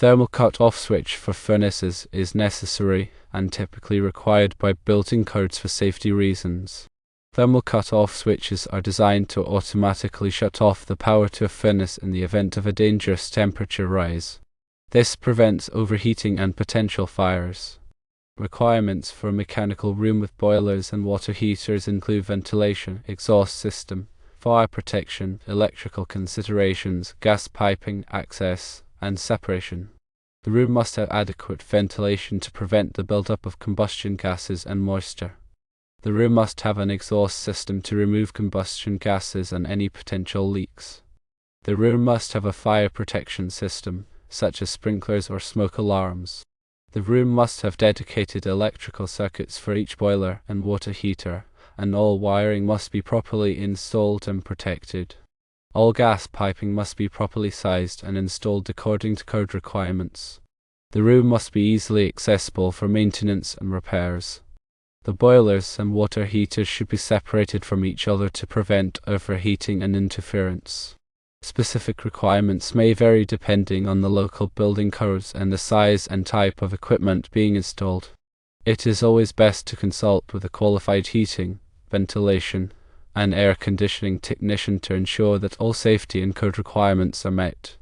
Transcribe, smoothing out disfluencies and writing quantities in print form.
thermal cut-off switch for furnaces is necessary and typically required by building codes for safety reasons. Thermal cut-off switches are designed to automatically shut off the power to a furnace in the event of a dangerous temperature rise. This prevents overheating and potential fires. Requirements for a mechanical room with boilers and water heaters include ventilation, exhaust system, fire protection, electrical considerations, gas piping, access, and separation. The room must have adequate ventilation to prevent the buildup of combustion gases and moisture. The room must have an exhaust system to remove combustion gases and any potential leaks. The room must have a fire protection system, such as sprinklers or smoke alarms. The room must have dedicated electrical circuits for each boiler and water heater, and all wiring must be properly installed and protected. All gas piping must be properly sized and installed according to code requirements. The room must be easily accessible for maintenance and repairs. The boilers and water heaters should be separated from each other to prevent overheating and interference. Specific requirements may vary depending on the local building codes and the size and type of equipment being installed. It is always best to consult with a qualified heating, ventilation, and air conditioning technician to ensure that all safety and code requirements are met.